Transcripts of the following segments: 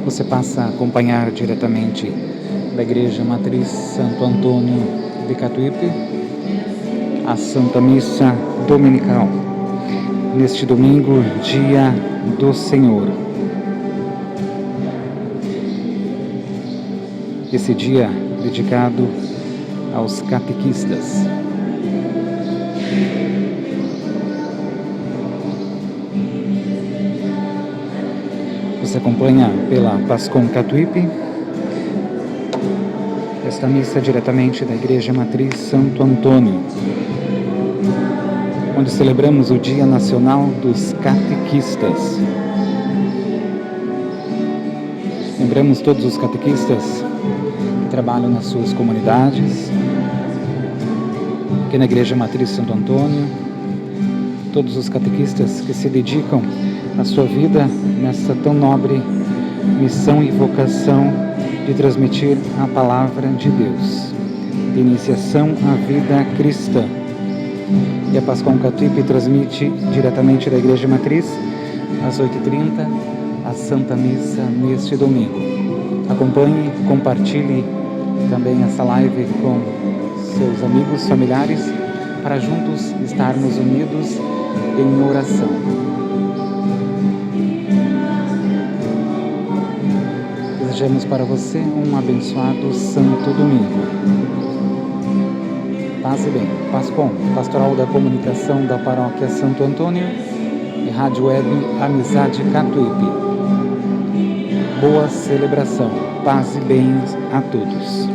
Você passa a acompanhar diretamente da Igreja Matriz Santo Antônio de Catuípe a Santa Missa Dominical, neste domingo, Dia do Senhor. Esse dia dedicado aos catequistas. Você acompanha pela Pascom Catuípe esta missa diretamente da Igreja Matriz Santo Antônio, onde celebramos o Dia Nacional dos Catequistas. Lembramos todos os catequistas que trabalham nas suas comunidades, aqui na Igreja Matriz Santo Antônio, todos os catequistas que se dedicam a sua vida nessa tão nobre missão e vocação de transmitir a palavra de Deus, de iniciação à vida cristã. E a Pascom Catuípe transmite diretamente da Igreja Matriz, às 8h30, a Santa Missa neste domingo. Acompanhe, compartilhe também essa live com seus amigos, familiares, para juntos estarmos unidos em oração. Desejamos para você um abençoado Santo Domingo. Paz e bem. Pascom, Pastoral da Comunicação da Paróquia Santo Antônio e Rádio Web Amizade Catuípe. Boa celebração. Paz e bem a todos.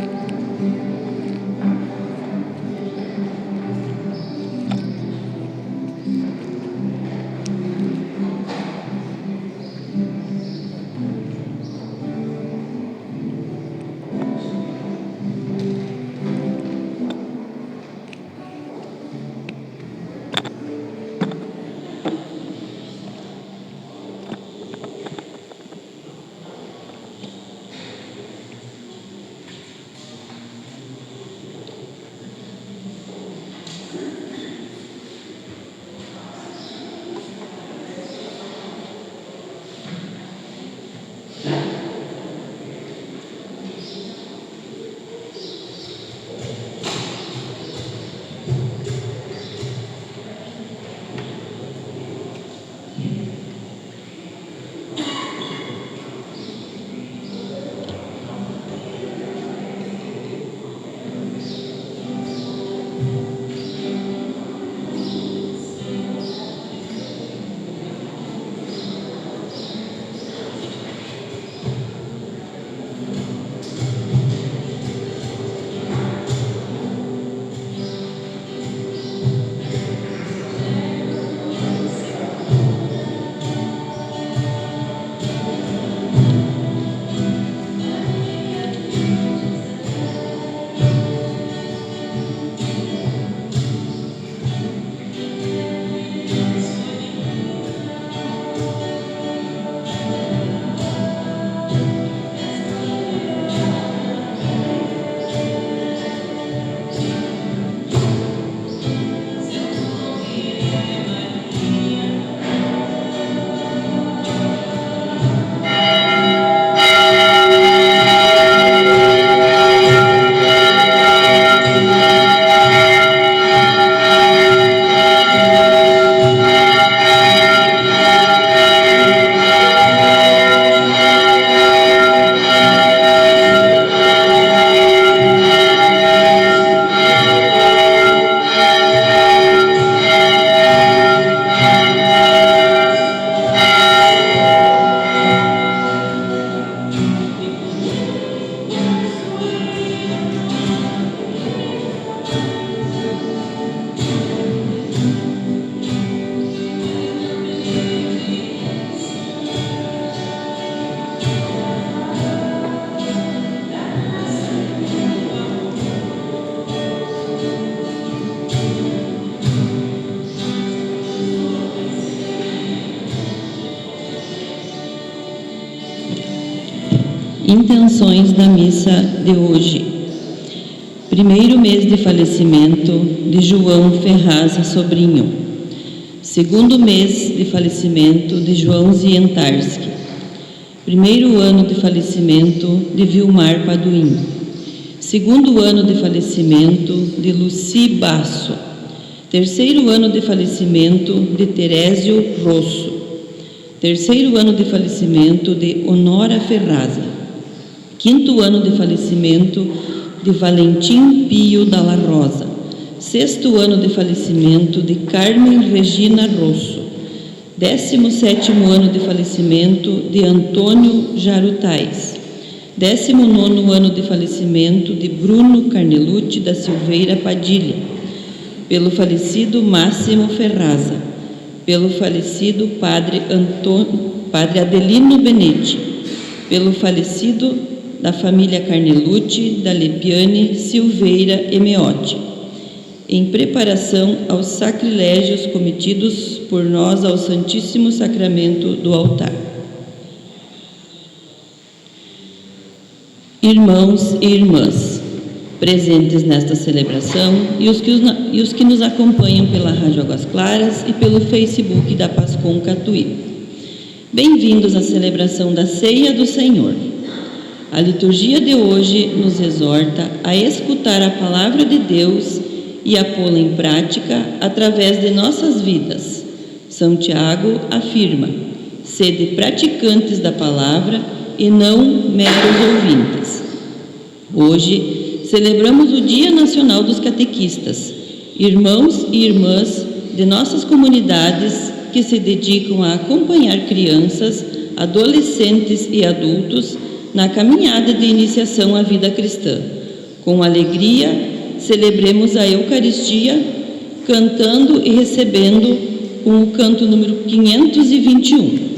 Intenções da missa de hoje. Primeiro mês de falecimento de João Ferraz Sobrinho. Segundo mês de falecimento de João Zientarski. Primeiro ano de falecimento de Vilmar Paduim. Segundo ano de falecimento de Luci Basso. Terceiro ano de falecimento de Terésio Rosso. Terceiro ano de falecimento de Honora Ferraza. Quinto ano de falecimento de Valentim Pio Dalla Rosa. Sexto ano de falecimento de Carmen Regina Rosso. 17º ano de falecimento de Antônio Jarutais. 19º ano de falecimento de Bruno Carnelucci da Silveira Padilha. Pelo falecido Máximo Ferraza. Pelo falecido Padre Adelino Benetti. Pelo falecido da família Carnelucci, da Lepiane Silveira e Meotti, em preparação aos sacrilégios cometidos por nós ao Santíssimo Sacramento do altar. Irmãos e irmãs, presentes nesta celebração e os que nos acompanham pela Rádio Águas Claras e pelo Facebook da Pascom Catuí. Bem-vindos à celebração da Ceia do Senhor. A liturgia de hoje nos exorta a escutar a palavra de Deus e a pô-la em prática através de nossas vidas. São Tiago afirma: sede praticantes da palavra e não meros ouvintes. Hoje celebramos o Dia Nacional dos Catequistas, irmãos e irmãs de nossas comunidades que se dedicam a acompanhar crianças, adolescentes e adultos na caminhada de iniciação à vida cristã. Com alegria, celebremos a Eucaristia, cantando e recebendo com o canto número 521.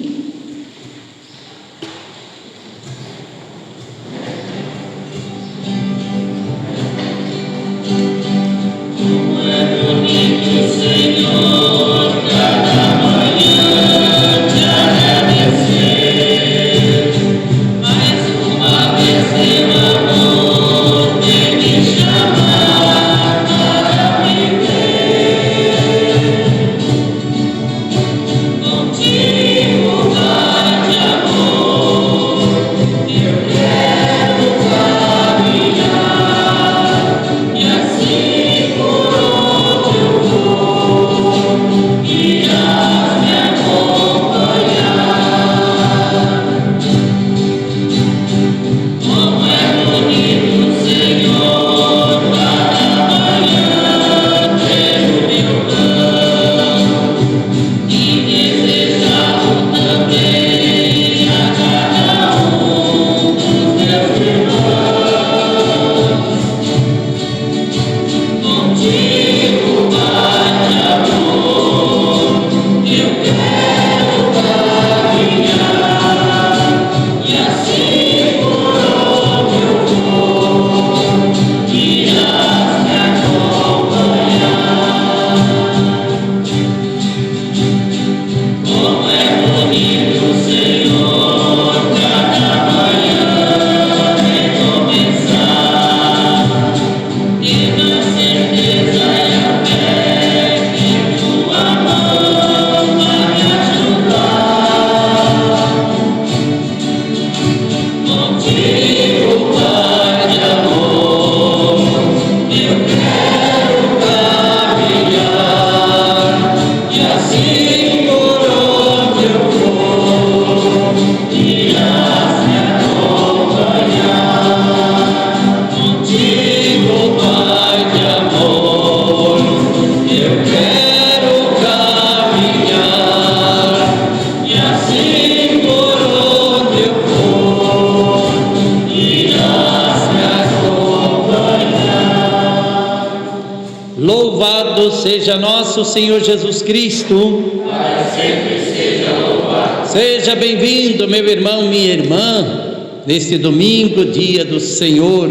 Louvado seja nosso Senhor Jesus Cristo. Para sempre seja louvado. Seja bem-vindo, meu irmão, minha irmã, neste domingo, dia do Senhor,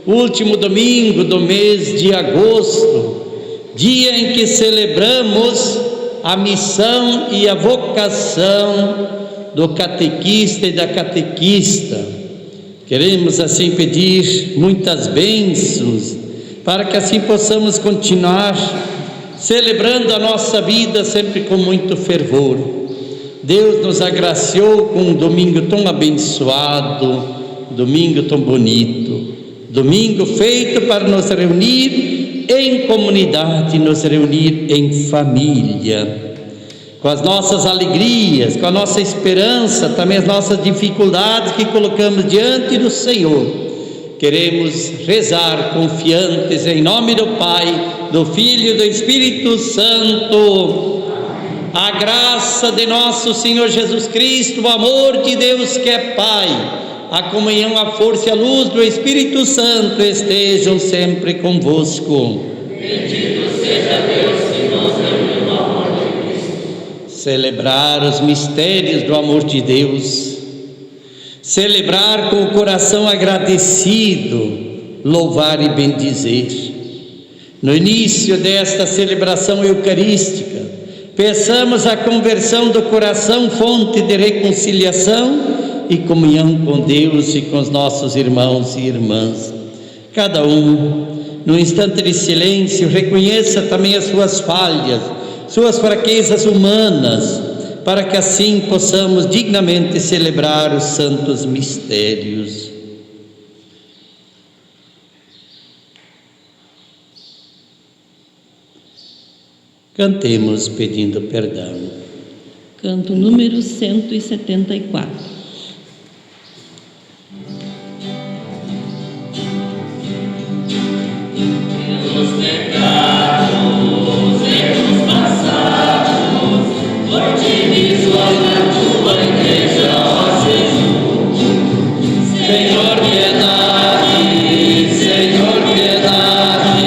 último domingo do mês de agosto, dia em que celebramos a missão e a vocação do catequista e da catequista. Queremos assim pedir muitas bênçãos, para que assim possamos continuar celebrando a nossa vida sempre com muito fervor. Deus nos agraciou com um domingo tão abençoado, domingo tão bonito, domingo feito para nos reunir em comunidade, nos reunir em família, com as nossas alegrias, com a nossa esperança, também as nossas dificuldades que colocamos diante do Senhor. Queremos rezar confiantes em nome do Pai, do Filho e do Espírito Santo. A graça de nosso Senhor Jesus Cristo, o amor de Deus que é Pai, a comunhão, a força e a luz do Espírito Santo estejam sempre convosco. Bendito seja Deus que nos reuniu no amor de Cristo. Celebrar os mistérios do amor de Deus, celebrar com o coração agradecido, louvar e bendizer. No início desta celebração eucarística, peçamos a conversão do coração, fonte de reconciliação e comunhão com Deus e com os nossos irmãos e irmãs. Cada um, no instante de silêncio, reconheça também as suas falhas, suas fraquezas humanas, para que assim possamos dignamente celebrar os santos mistérios. Cantemos pedindo perdão. Canto número 174. Pelos pecados, erros passados, por ti visual na tua igreja, ó Jesus. Senhor, piedade, Senhor, piedade,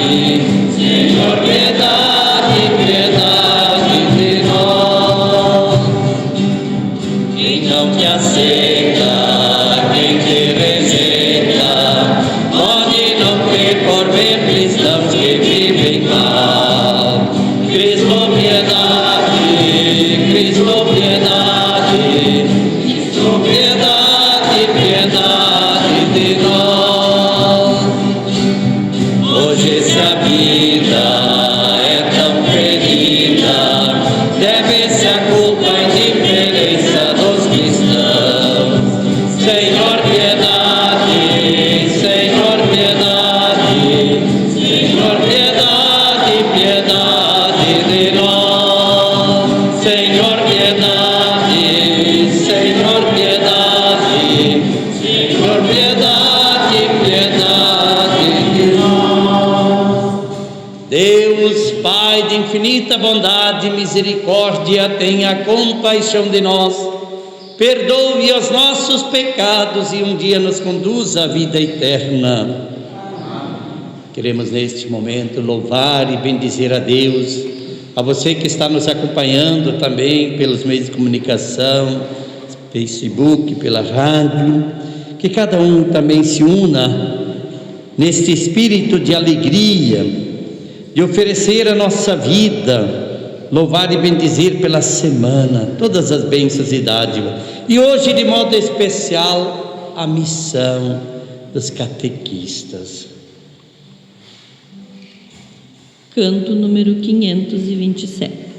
Senhor, piedade, piedade de nós. Quem não te aceita, quem te rejeita, pode não crer por ver cristãos que vivem mal. Cristo, piedade, Cristo, piedade, Cristo, piedade, piedade de nós. Hoje se a vida é tão querida, deve-se a culpa à indiferença dos cristãos. Senhor, piedade, Senhor, piedade, Senhor, piedade, piedade de nós. Senhor, piedade, Senhor, piedade, Senhor, piedade, piedade de nós. Deus, Pai de infinita bondade e misericórdia, tenha compaixão de nós, perdoe os nossos pecados e um dia nos conduza à vida eterna. Queremos neste momento louvar e bendizer a Deus, a você que está nos acompanhando também pelos meios de comunicação, Facebook, pela rádio, que cada um também se una neste espírito de alegria, de oferecer a nossa vida, louvar e bendizer pela semana, todas as bênçãos e dádivas, e hoje de modo especial a missão dos catequistas. Canto número 527.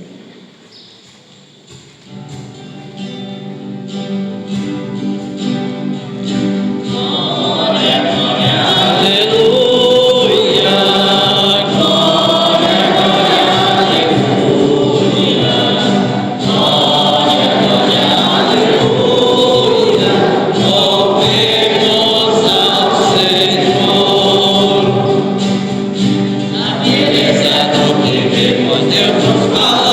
Deus nos fala.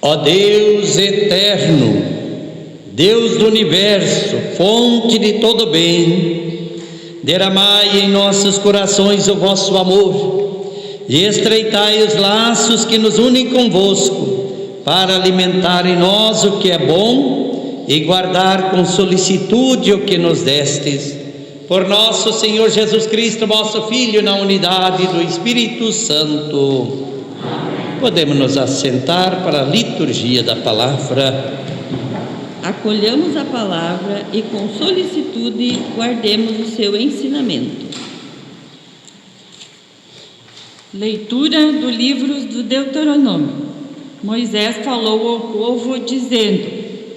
Ó Deus eterno, Deus do universo, fonte de todo bem, derramai em nossos corações o vosso amor e estreitai os laços que nos unem convosco, para alimentar em nós o que é bom e guardar com solicitude o que nos destes. Por nosso Senhor Jesus Cristo, vosso Filho, na unidade do Espírito Santo. Podemos nos assentar para a liturgia da palavra. Acolhamos a palavra e com solicitude guardemos o seu ensinamento. Leitura do livro do Deuteronômio. Moisés falou ao povo dizendo: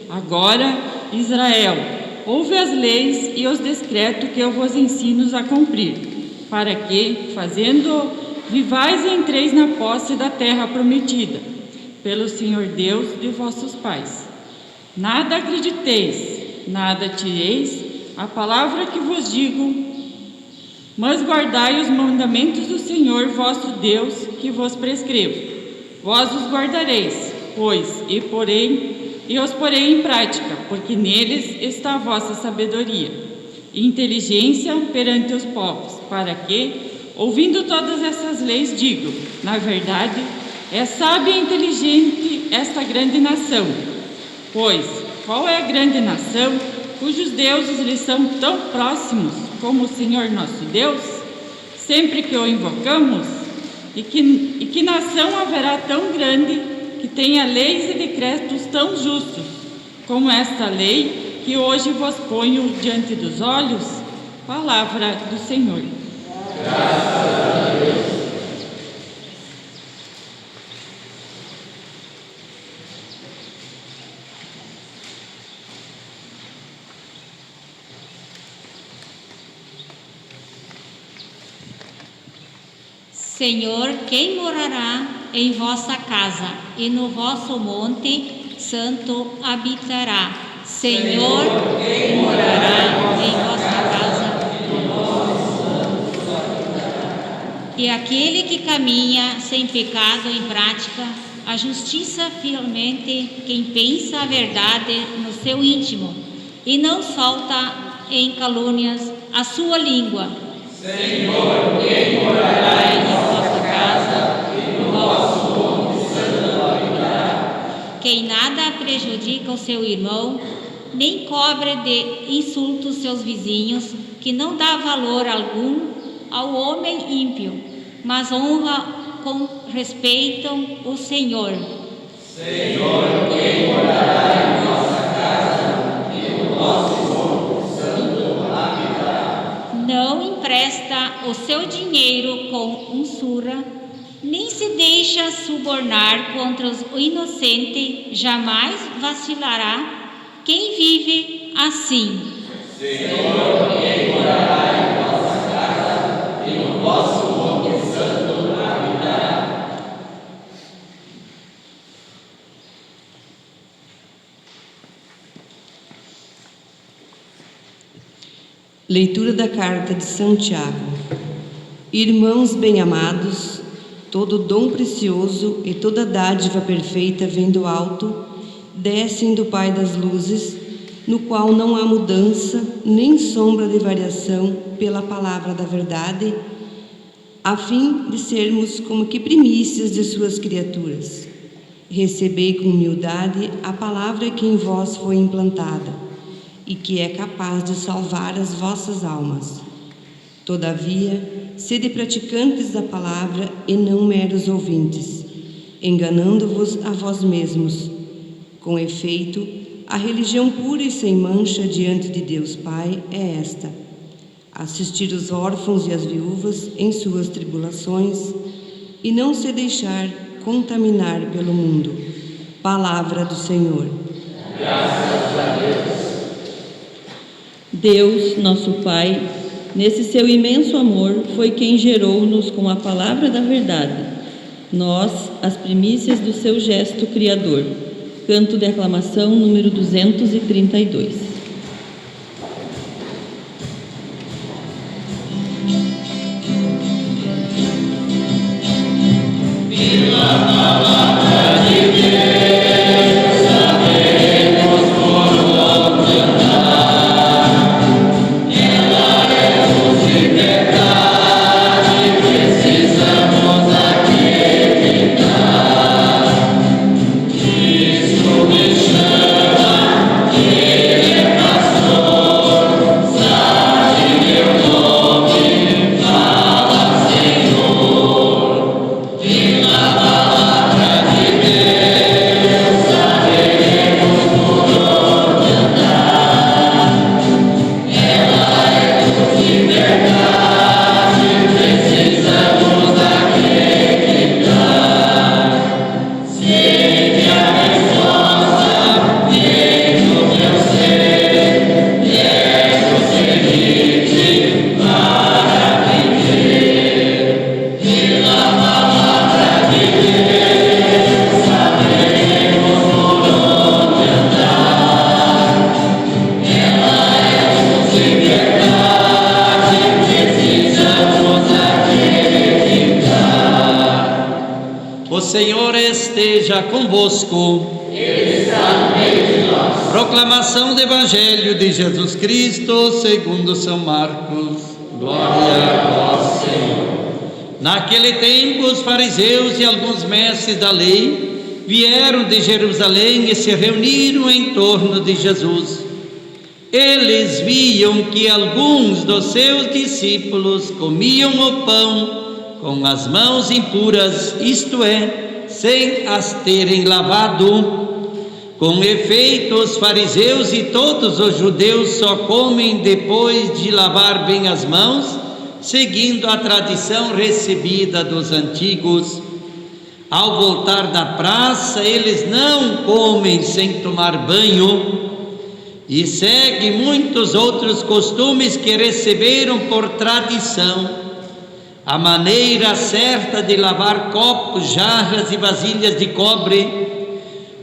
agora, Israel, ouve as leis e os decretos que eu vos ensino a cumprir, para que, fazendo, vivais e entreis na posse da terra prometida, pelo Senhor Deus de vossos pais. Nada acrediteis, nada tireis a palavra que vos digo, mas guardai os mandamentos do Senhor vosso Deus que vos prescrevo. Vós os guardareis, pois, e os porei em prática, porque neles está a vossa sabedoria e inteligência perante os povos, para que, ouvindo todas essas leis, digo: na verdade, é sábia e inteligente esta grande nação. Pois, qual é a grande nação cujos deuses lhes são tão próximos como o Senhor nosso Deus, sempre que o invocamos? E que nação haverá tão grande que tenha leis e decretos tão justos como esta lei que hoje vos ponho diante dos olhos? Palavra do Senhor. Graças a Deus. Senhor, quem morará em vossa casa e no vosso monte santo habitará? Senhor, quem morará em vossa casa e no vosso monte santo habitará? E aquele que caminha sem pecado em prática a justiça fielmente, quem pensa a verdade no seu íntimo e não solta em calúnias a sua língua. Senhor, quem morará em vossa casa e no vosso monte santo habitará? Quem nada prejudica o seu irmão, nem cobre de insultos seus vizinhos, que não dá valor algum ao homem ímpio, mas honra com respeito o Senhor. Senhor, quem morará em vossa casa e no vosso monte santo habitará? Não empresta o seu dinheiro com usura, nem se deixa subornar contra o inocente, jamais vacilará quem vive assim. Senhor, quem morará em vossa casa e no vosso monte santo habitará? Leitura da carta de São Tiago. Irmãos bem-amados, todo dom precioso e toda dádiva perfeita vem do alto, descem do Pai das luzes, no qual não há mudança nem sombra de variação pela palavra da verdade, a fim de sermos como que primícias de suas criaturas. Recebei com humildade a palavra que em vós foi implantada e que é capaz de salvar as vossas almas. Todavia, sede praticantes da palavra e não meros ouvintes, enganando-vos a vós mesmos. Com efeito, a religião pura e sem mancha diante de Deus Pai é esta: assistir os órfãos e as viúvas em suas tribulações e não se deixar contaminar pelo mundo. Palavra do Senhor. Graças a Deus. Deus, nosso Pai, nesse seu imenso amor, foi quem gerou-nos com a palavra da verdade, nós, as primícias do seu gesto criador. Canto de aclamação número 232. Pela palavra de Deus. esteja convosco. Ele está no meio de nós. Proclamação do Evangelho de Jesus Cristo segundo São Marcos. Glória a vós, Senhor. Naquele tempo, os fariseus e alguns mestres da lei vieram de Jerusalém e se reuniram em torno de Jesus. Eles viam que alguns dos seus discípulos comiam o pão com as mãos impuras, isto é, sem as terem lavado. Com efeito, os fariseus e todos os judeus só comem depois de lavar bem as mãos, seguindo a tradição recebida dos antigos. Ao voltar da praça, eles não comem sem tomar banho e seguem muitos outros costumes que receberam por tradição. A maneira certa de lavar copos, jarras e vasilhas de cobre.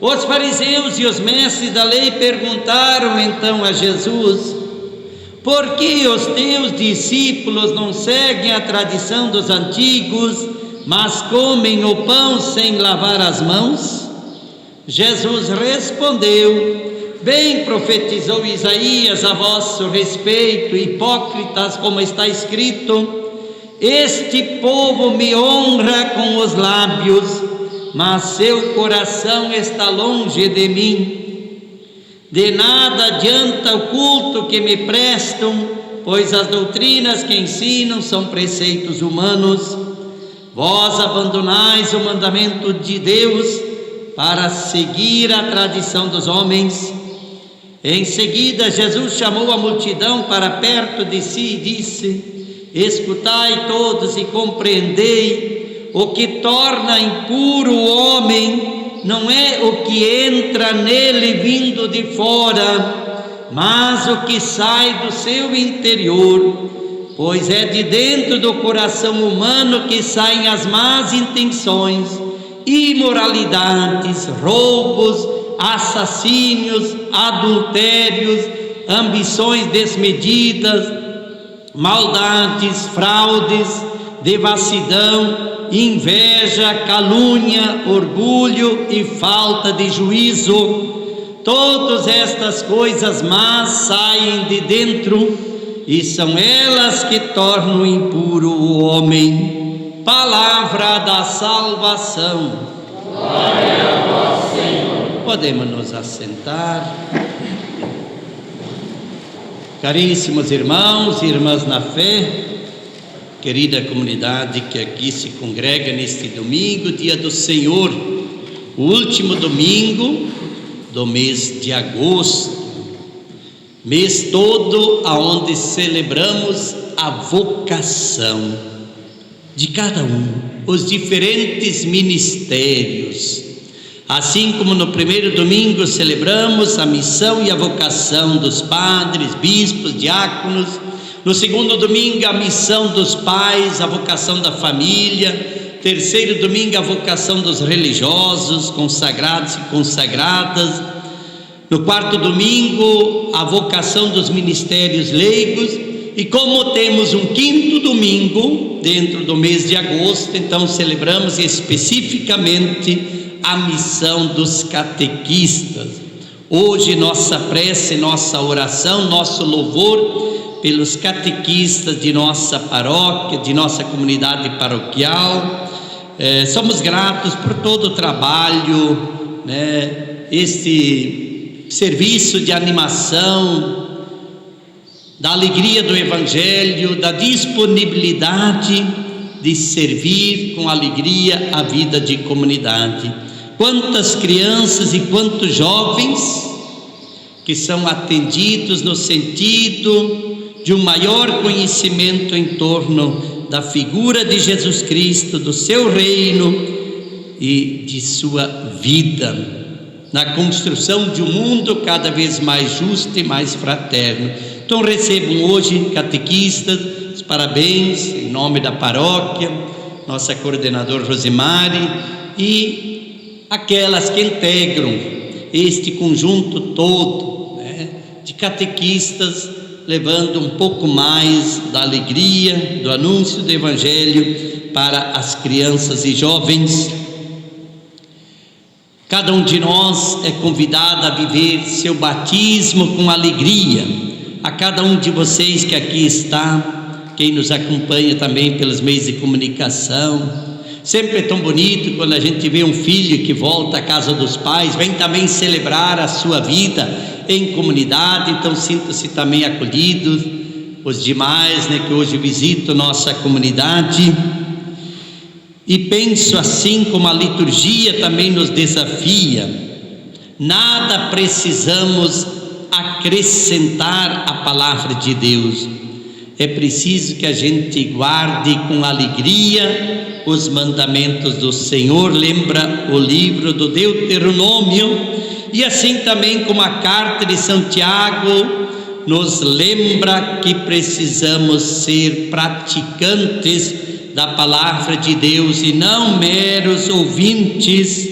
Os fariseus e os mestres da lei perguntaram então a Jesus: por que os teus discípulos não seguem a tradição dos antigos, mas comem o pão sem lavar as mãos? Jesus respondeu: bem profetizou Isaías a vosso respeito, hipócritas, como está escrito: este povo me honra com os lábios, mas seu coração está longe de mim. De nada adianta o culto que me prestam, pois as doutrinas que ensinam são preceitos humanos. Vós abandonais o mandamento de Deus para seguir a tradição dos homens. Em seguida, Jesus chamou a multidão para perto de si e disse: escutai todos e compreendei, o que torna impuro o homem não é o que entra nele vindo de fora, mas o que sai do seu interior, pois é de dentro do coração humano que saem as más intenções, imoralidades, roubos, assassínios, adultérios, ambições desmedidas, maldades, fraudes, devassidão, inveja, calúnia, orgulho e falta de juízo. Todas estas coisas más saem de dentro e são elas que tornam impuro o homem. Palavra da salvação. Glória a vós, Senhor. Podemos nos assentar. Caríssimos irmãos e irmãs na fé, querida comunidade que aqui se congrega neste domingo, dia do Senhor, o último domingo do mês de agosto, mês todo aonde celebramos a vocação de cada um, os diferentes ministérios. Assim como no primeiro domingo celebramos a missão e a vocação dos padres, bispos, diáconos, no segundo domingo a missão dos pais, a vocação da família, terceiro domingo a vocação dos religiosos, consagrados e consagradas, no quarto domingo a vocação dos ministérios leigos, e como temos um quinto domingo dentro do mês de agosto, então celebramos especificamente a missão dos catequistas. Hoje nossa prece, nossa oração, nosso louvor pelos catequistas de nossa paróquia, de nossa comunidade paroquial. Somos gratos por todo o trabalho, este serviço de animação, da alegria do Evangelho, da disponibilidade de servir com alegria a vida de comunidade. Quantas crianças e quantos jovens que são atendidos no sentido de um maior conhecimento em torno da figura de Jesus Cristo, do seu reino e de sua vida, na construção de um mundo cada vez mais justo e mais fraterno. Então recebam hoje, catequistas, os parabéns em nome da paróquia, nossa coordenadora Rosemary e aquelas que integram este conjunto todo, de catequistas, levando um pouco mais da alegria, do anúncio do Evangelho para as crianças e jovens. Cada um de nós é convidado a viver seu batismo com alegria. A cada um de vocês que aqui está, quem nos acompanha também pelos meios de comunicação, sempre é tão bonito quando a gente vê um filho que volta à casa dos pais, vem também celebrar a sua vida em comunidade. Então sinta-se também acolhidos, os demais, que hoje visitam nossa comunidade. E penso assim, como a liturgia também nos desafia, nada precisamos acrescentar à palavra de Deus. É preciso que a gente guarde com alegria os mandamentos do Senhor. Lembra o livro do Deuteronômio? E assim também como a carta de São Tiago nos lembra que precisamos ser praticantes da palavra de Deus e não meros ouvintes,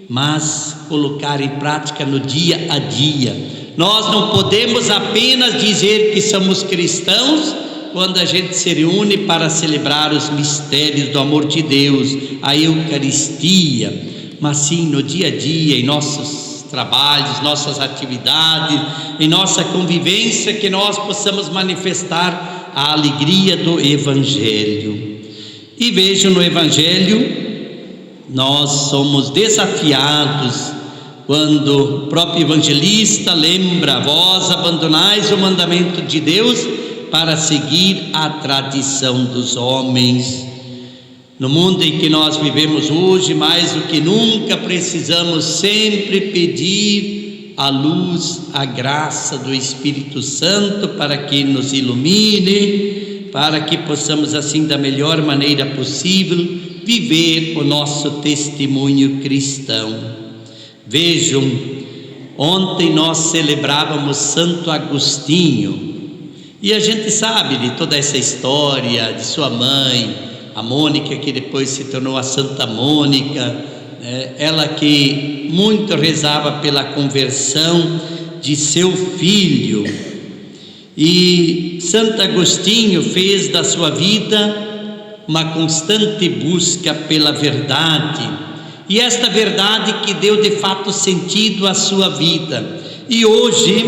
mas colocar em prática no dia a dia. Nós não podemos apenas dizer que somos cristãos quando a gente se reúne para celebrar os mistérios do amor de Deus, a Eucaristia, mas sim no dia a dia, em nossos trabalhos, nossas atividades, em nossa convivência, que nós possamos manifestar a alegria do Evangelho. E vejam, no Evangelho nós somos desafiados quando o próprio evangelista lembra: vós abandonais o mandamento de Deus para seguir a tradição dos homens. No mundo em que nós vivemos hoje, mais do que nunca, precisamos sempre pedir a luz, a graça do Espírito Santo para que nos ilumine, para que possamos assim, da melhor maneira possível, viver o nosso testemunho cristão. Vejam, ontem nós celebrávamos Santo Agostinho, e a gente sabe de toda essa história de sua mãe, a Mônica, que depois se tornou a Santa Mônica, ela que muito rezava pela conversão de seu filho. E Santo Agostinho fez da sua vida uma constante busca pela verdade, e esta verdade que deu de fato sentido à sua vida. E hoje,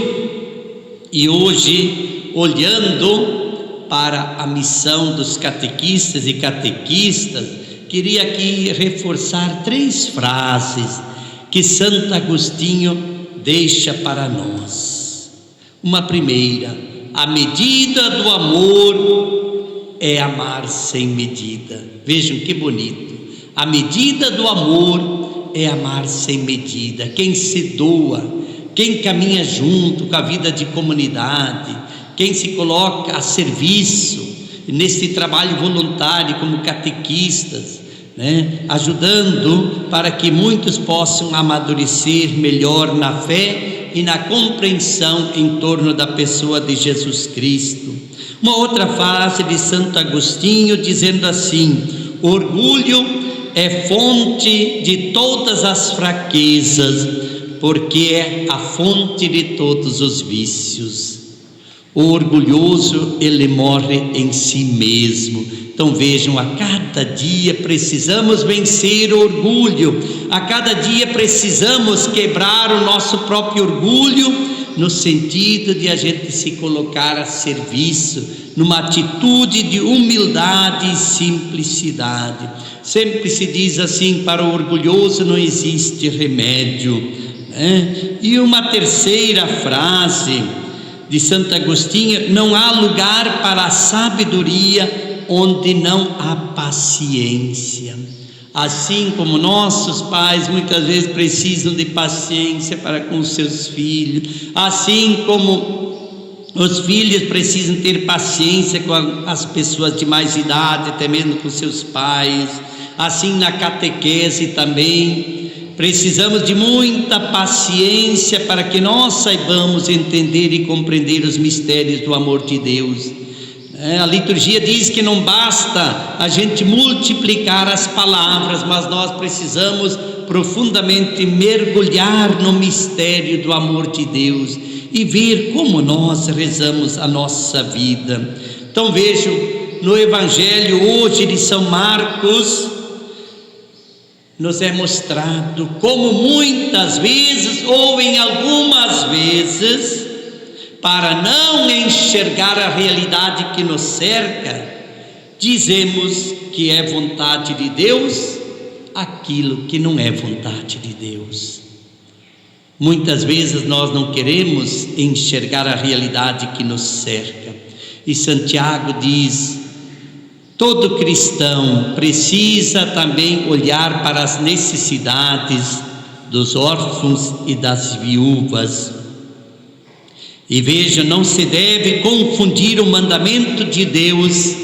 olhando para a missão dos catequistas e catequistas, queria aqui reforçar 3 frases que Santo Agostinho deixa para nós. Uma primeira: a medida do amor é amar sem medida. Vejam que bonito. A medida do amor é amar sem medida. Quem se doa, quem caminha junto com a vida de comunidade, quem se coloca a serviço nesse trabalho voluntário como catequistas, ajudando para que muitos possam amadurecer melhor na fé e na compreensão em torno da pessoa de Jesus Cristo. Uma outra frase de Santo Agostinho dizendo assim: orgulho é fonte de todas as fraquezas, porque é a fonte de todos os vícios. O orgulhoso, ele morre em si mesmo. Então vejam, a cada dia precisamos vencer o orgulho, a cada dia precisamos quebrar o nosso próprio orgulho, no sentido de a gente se colocar a serviço, numa atitude de humildade e simplicidade. Sempre se diz assim: para o orgulhoso não existe remédio, E uma terceira frase de Santo Agostinho: não há lugar para a sabedoria onde não há paciência. Assim como nossos pais muitas vezes precisam de paciência para com os seus filhos, assim como os filhos precisam ter paciência com as pessoas de mais idade, até mesmo com seus pais, assim na catequese também precisamos de muita paciência para que nós saibamos entender e compreender os mistérios do amor de Deus. A liturgia diz que não basta a gente multiplicar as palavras, mas nós precisamos profundamente mergulhar no mistério do amor de Deus e ver como nós rezamos a nossa vida. Então vejam, no Evangelho hoje de São Marcos, nos é mostrado como muitas vezes, ou em algumas vezes, para não enxergar a realidade que nos cerca, dizemos que é vontade de Deus aquilo que não é vontade de Deus. Muitas vezes nós não queremos enxergar a realidade que nos cerca. E Santiago diz: todo cristão precisa também olhar para as necessidades dos órfãos e das viúvas. E veja, não se deve confundir o mandamento de Deus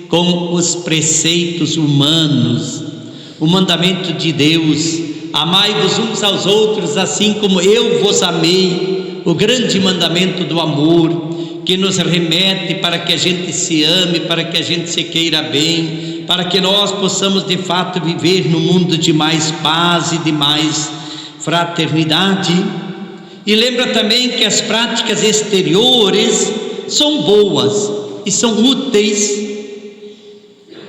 com os preceitos humanos. O mandamento de Deus: amai-vos uns aos outros assim como eu vos amei, o grande mandamento do amor, que nos remete para que a gente se ame, para que a gente se queira bem, para que nós possamos de fato viver no mundo de mais paz e de mais fraternidade. E lembra também que as práticas exteriores são boas e são úteis.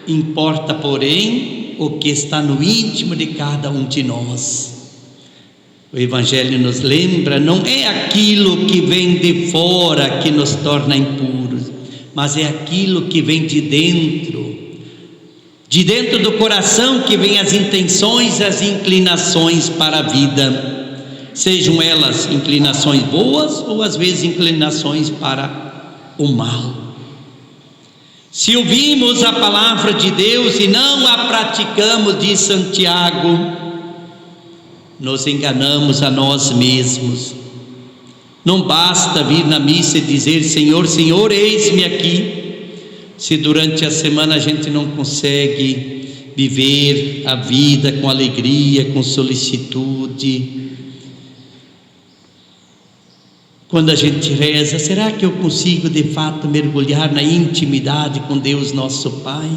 Importa, porém, o que está no íntimo de cada um de nós. O Evangelho nos lembra, não é aquilo que vem de fora que nos torna impuros, mas é aquilo que vem de dentro do coração, que vem as intenções, as inclinações para a vida, sejam elas inclinações boas ou às vezes inclinações para o mal. Se ouvimos a palavra de Deus e não a praticamos, diz Santiago, nos enganamos a nós mesmos. Não basta vir na missa e dizer: Senhor, Senhor, eis-me aqui, se durante a semana a gente não consegue viver a vida com alegria, com solicitude. Quando a gente reza, será que eu consigo de fato mergulhar na intimidade com Deus nosso Pai?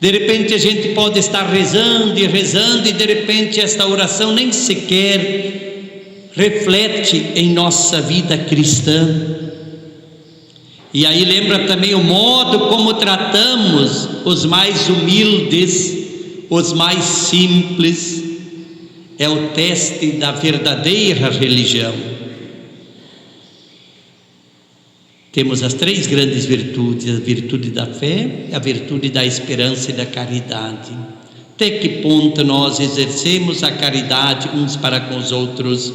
De repente a gente pode estar rezando e de repente esta oração nem sequer reflete em nossa vida cristã. E aí lembra também o modo como tratamos os mais humildes, os mais simples, é o teste da verdadeira religião. Temos as três grandes virtudes: a virtude da fé, a virtude da esperança e da caridade. Até que ponto nós exercemos a caridade uns para com os outros?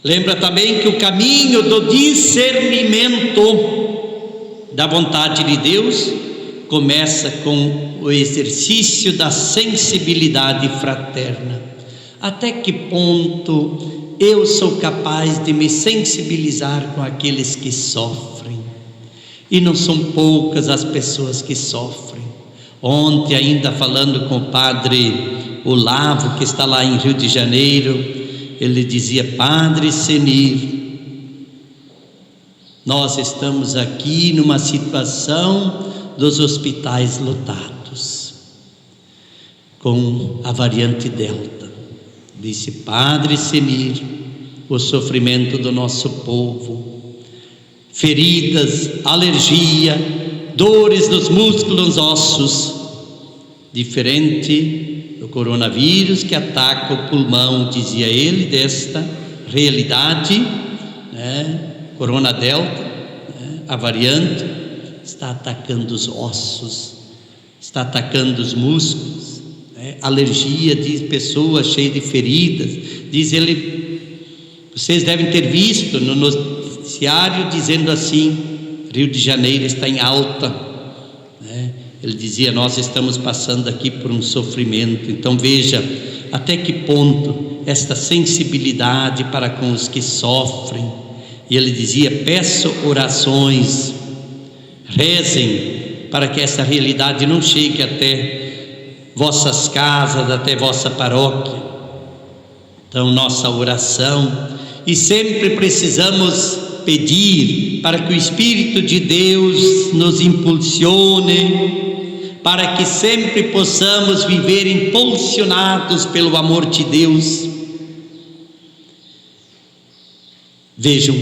Lembra também que o caminho do discernimento da vontade de Deus começa com o exercício da sensibilidade fraterna. Até que ponto eu sou capaz de me sensibilizar com aqueles que sofrem? E não são poucas as pessoas que sofrem. Ontem, ainda falando com o padre Olavo, que está lá em Rio de Janeiro, ele dizia: Padre Senir, nós estamos aqui numa situação dos hospitais lotados com a variante Delta. Disse: Padre Senir, o sofrimento do nosso povo, feridas, alergia, dores nos músculos, ossos, diferente do coronavírus que ataca o pulmão, dizia ele, desta realidade, Corona Delta, a variante, está atacando os ossos, está atacando os músculos. Alergia, diz, pessoas cheias de feridas. Diz ele, vocês devem ter visto no noticiário dizendo assim: Rio de Janeiro está em alta, Ele dizia: nós estamos passando aqui por um sofrimento. Então veja até que ponto esta sensibilidade para com os que sofrem. E ele dizia: peço orações, rezem para que essa realidade não chegue até vossas casas, até vossa paróquia. Então nossa oração, e sempre precisamos pedir para que o Espírito de Deus nos impulsione, para que sempre possamos viver impulsionados pelo amor de Deus. Vejam,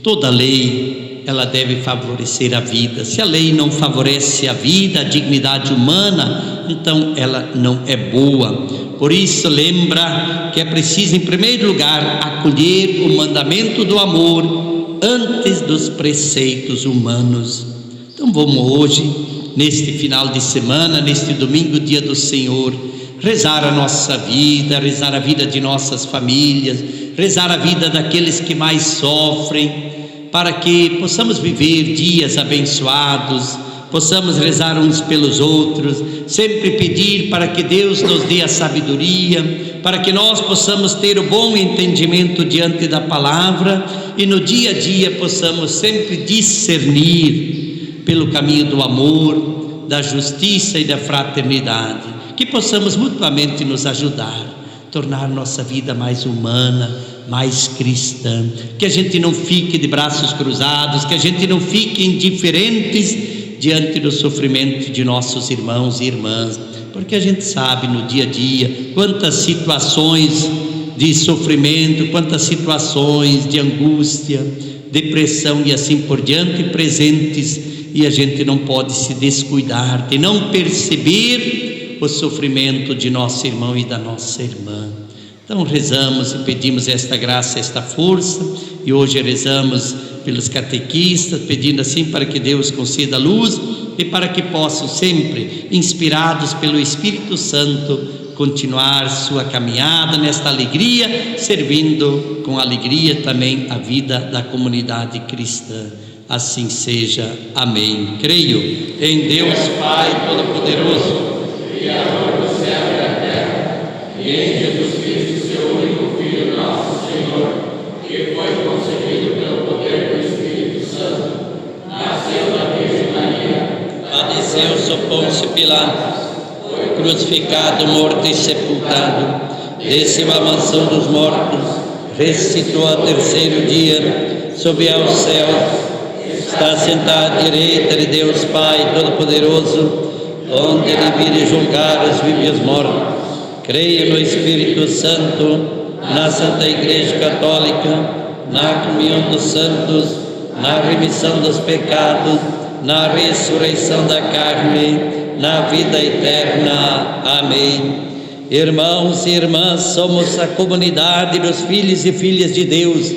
toda lei ela deve favorecer a vida. Se a lei não favorece a vida, a dignidade humana, então ela não é boa. Por isso, lembra que é preciso, em primeiro lugar, acolher o mandamento do amor antes dos preceitos humanos. Então vamos hoje, neste final de semana, neste domingo, dia do Senhor, rezar a nossa vida, rezar a vida de nossas famílias, rezar a vida daqueles que mais sofrem, para que possamos viver dias abençoados, possamos rezar uns pelos outros, sempre pedir para que Deus nos dê a sabedoria, para que nós possamos ter o bom entendimento diante da palavra e no dia a dia possamos sempre discernir pelo caminho do amor, da justiça e da fraternidade, que possamos mutuamente nos ajudar, tornar nossa vida mais humana, mais cristã, que a gente não fique de braços cruzados, que a gente não fique indiferentes diante do sofrimento de nossos irmãos e irmãs, porque a gente sabe no dia a dia quantas situações de sofrimento, quantas situações de angústia, depressão e assim por diante presentes, e a gente não pode se descuidar de não perceber o sofrimento de nosso irmão e da nossa irmã. Então rezamos e pedimos esta graça, esta força, e hoje rezamos pelos catequistas, pedindo assim para que Deus conceda luz e para que possam sempre, inspirados pelo Espírito Santo, continuar sua caminhada nesta alegria, servindo com alegria também a vida da comunidade cristã. Assim seja. Amém. Creio em Deus Pai Todo-Poderoso, Criador do céu e da terra, e em Jesus Cristo, seu único Filho, nosso Senhor, que foi concebido pelo poder do Espírito Santo, nasceu da Virgem Maria, padeceu sob Pôncio Pilatos, foi crucificado, morto e sepultado, desceu à mansão dos mortos, ressuscitou ao terceiro dia, subiu aos céus, está sentado à direita de Deus Pai Todo-Poderoso, onde ele vir e julgar os vivos e os mortos. Creio no Espírito Santo, na Santa Igreja Católica, na comunhão dos santos, na remissão dos pecados, na ressurreição da carne, na vida eterna. Amém. Irmãos e irmãs, somos a comunidade dos filhos e filhas de Deus.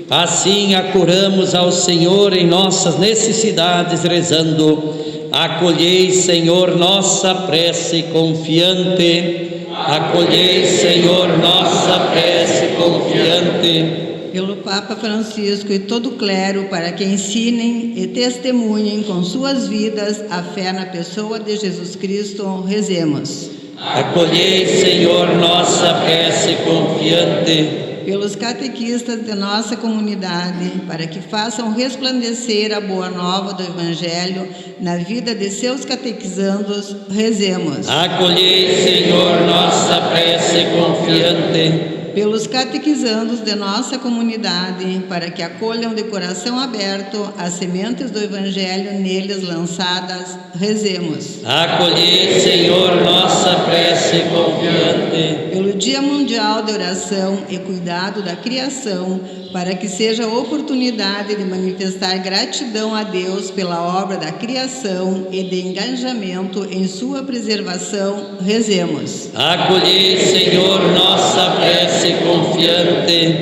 Assim acorramos ao Senhor em nossas necessidades, rezando: acolhei, Senhor, nossa prece confiante. Acolhei, Senhor, nossa prece confiante. Pelo Papa Francisco e todo o clero, para que ensinem e testemunhem com suas vidas a fé na pessoa de Jesus Cristo, rezemos. Acolhei, Senhor, nossa prece confiante. Pelos catequistas de nossa comunidade, para que façam resplandecer a boa nova do Evangelho na vida de seus catequizandos, rezemos. Acolhei, Senhor, nossa prece confiante. Pelos catequizandos de nossa comunidade, para que acolham de coração aberto as sementes do Evangelho neles lançadas, rezemos. Acolhei, Senhor, nossa prece confiante. Pelo Dia Mundial de Oração e Cuidado da Criação, para que seja a oportunidade de manifestar gratidão a Deus pela obra da criação e de engajamento em sua preservação, rezemos. Acolhei, Senhor, nossa prece confiante.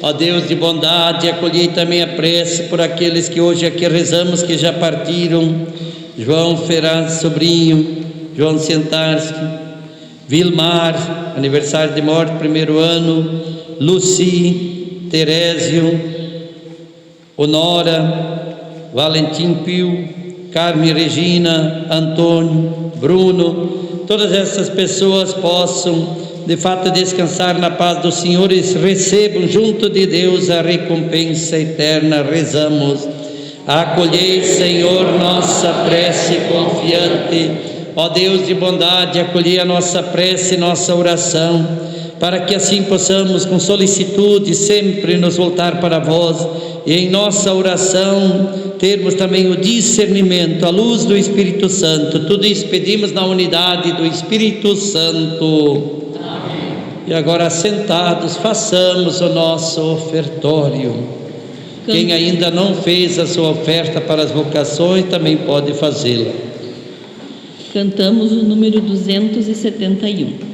Ó Deus de bondade, acolhei também a prece por aqueles que hoje aqui rezamos, que já partiram: João Ferraz Sobrinho, João Cientarski, Vilmar, aniversário de morte, 1º ano, Luci, Terésio, Honora, Valentim Pio, Carme Regina, Antônio, Bruno, todas essas pessoas possam de fato descansar na paz do Senhor e recebam junto de Deus a recompensa eterna. Rezamos. Acolhei, Senhor, nossa prece confiante. Ó Deus de bondade, acolhei a nossa prece e nossa oração, para que assim possamos com solicitude sempre nos voltar para vós e em nossa oração termos também o discernimento, a luz do Espírito Santo. Tudo isso pedimos na unidade do Espírito Santo. Amém. E agora, sentados, façamos o nosso ofertório. Quem ainda não fez a sua oferta para as vocações também pode fazê-la. Cantamos o número 271.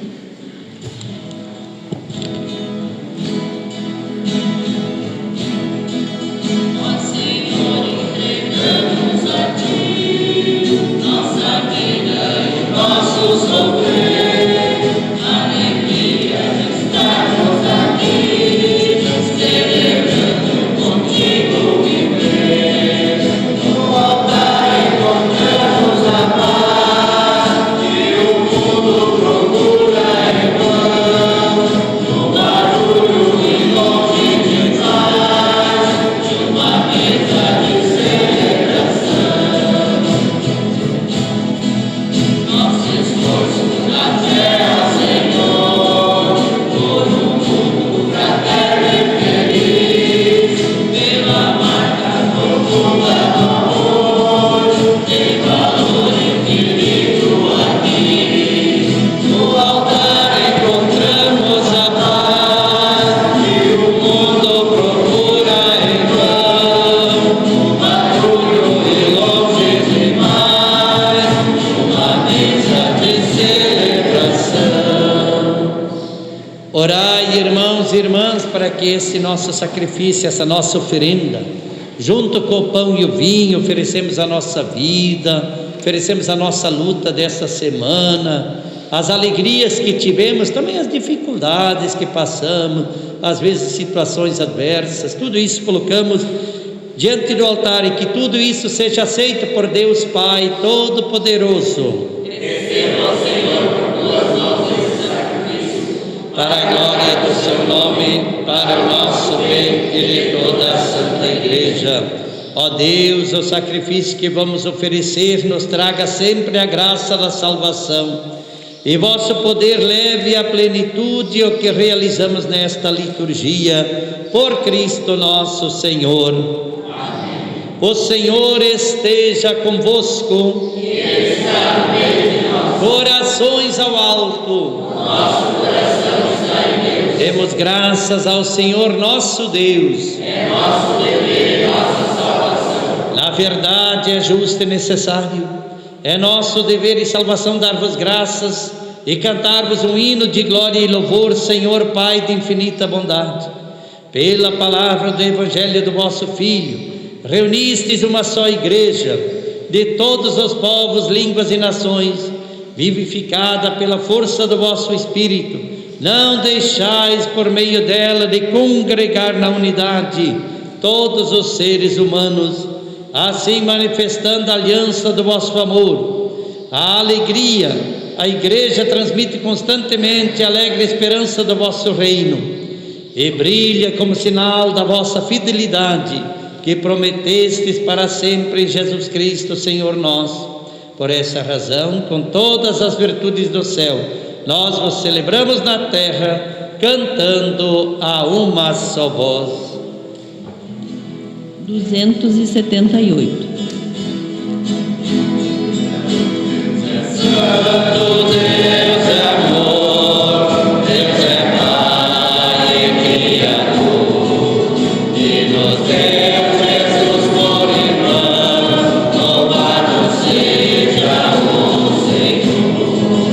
Para que esse nosso sacrifício, essa nossa oferenda, junto com o pão e o vinho, oferecemos a nossa vida, oferecemos a nossa luta dessa semana, as alegrias que tivemos, também as dificuldades que passamos, às vezes situações adversas, tudo isso colocamos diante do altar e que tudo isso seja aceito por Deus Pai Todo-Poderoso. Receba, Senhor, por tuas mãos esse sacrifício, para a glória do seu nome, para o nosso bem e de toda a Santa Igreja. Ó Deus, o sacrifício que vamos oferecer nos traga sempre a graça da salvação, e vosso poder leve à plenitude o que realizamos nesta liturgia, por Cristo nosso Senhor. Amém. O Senhor esteja convosco, e está no meio de nós. Corações ao alto. Nosso coração está em Deus. Demos graças ao Senhor nosso Deus. É nosso dever e nossa salvação. Na verdade é justo e necessário. É nosso dever e salvação dar-vos graças e cantar-vos um hino de glória e louvor, Senhor Pai de infinita bondade. Pela palavra do Evangelho do vosso Filho, reunistes uma só igreja, de todos os povos, línguas e nações, vivificada pela força do vosso Espírito. Não deixais por meio dela de congregar na unidade todos os seres humanos, assim manifestando a aliança do vosso amor, a alegria. A igreja transmite constantemente a alegre esperança do vosso reino e brilha como sinal da vossa fidelidade, que prometestes para sempre em Jesus Cristo, Senhor nosso. Por essa razão, com todas as virtudes do céu, nós vos celebramos na terra, cantando a uma só voz. 278. Santo Deus é amor, Deus é Pai e Criador, e nos deu Jesus por irmão, louvado seja o Senhor.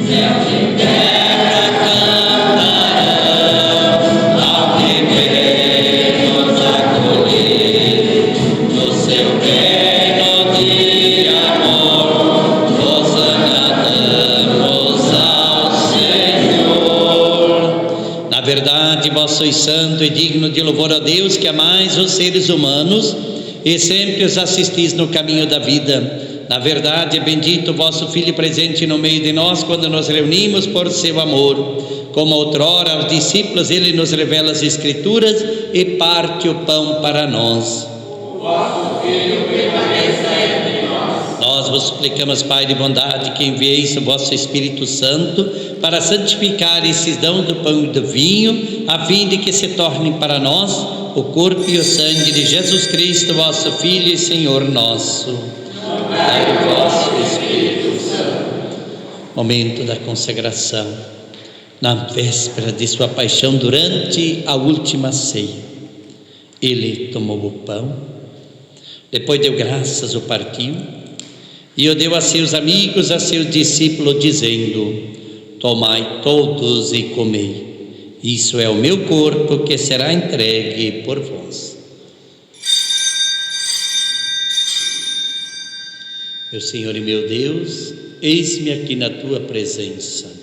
Céus e terra cantarão, ao que veio nos acolher, no seu reino de amor, hosana damos ao Senhor. Na verdade, vós sois santo e digno de louvor a Deus, que amais os seres humanos e sempre os assistis no caminho da vida. Na verdade, é bendito o vosso Filho presente no meio de nós, quando nos reunimos por seu amor. Como outrora aos discípulos, ele nos revela as Escrituras e parte o pão para nós. O vosso Filho permaneça entre nós. Nós vos suplicamos, Pai de bondade, que envieis o vosso Espírito Santo para santificar esses dons do pão e do vinho, a fim de que se tornem para nós o corpo e o sangue de Jesus Cristo, vosso Filho e Senhor nosso. Dai o vosso Espírito Santo. Momento da consagração, na véspera de sua paixão, durante a última ceia. Ele tomou o pão, depois deu graças, o partiu e o deu a seus amigos, a seus discípulos, dizendo: tomai todos e comei, isso é o meu corpo que será entregue por vós. Meu Senhor e meu Deus, eis-me aqui na tua presença.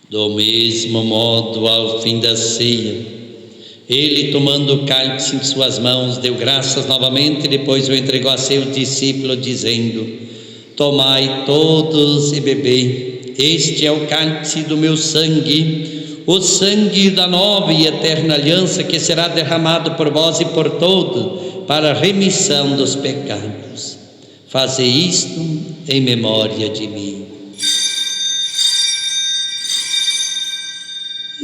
Do mesmo modo, ao fim da ceia, ele, tomando o cálice em suas mãos, deu graças novamente e depois o entregou a seus discípulos, dizendo: tomai todos e bebei, este é o cálice do meu sangue, o sangue da nova e eterna aliança, que será derramado por vós e por todos, para a remissão dos pecados. Fazei isto em memória de mim.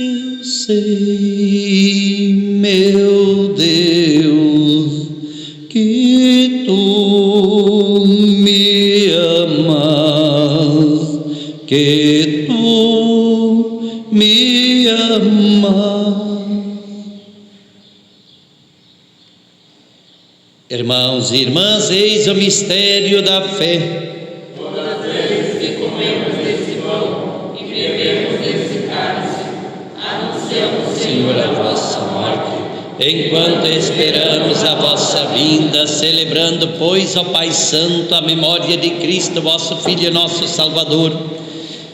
Eu sei, meu Deus, que tu me amas, que tu me amas. Irmãos e irmãs, eis o mistério da fé. Todas as vezes que comemos desse pão e bebemos desse cálice, anunciamos, Senhor, a vossa morte, enquanto esperamos a vossa vinda, celebrando, pois, ó Pai Santo, a memória de Cristo, vosso Filho e nosso Salvador.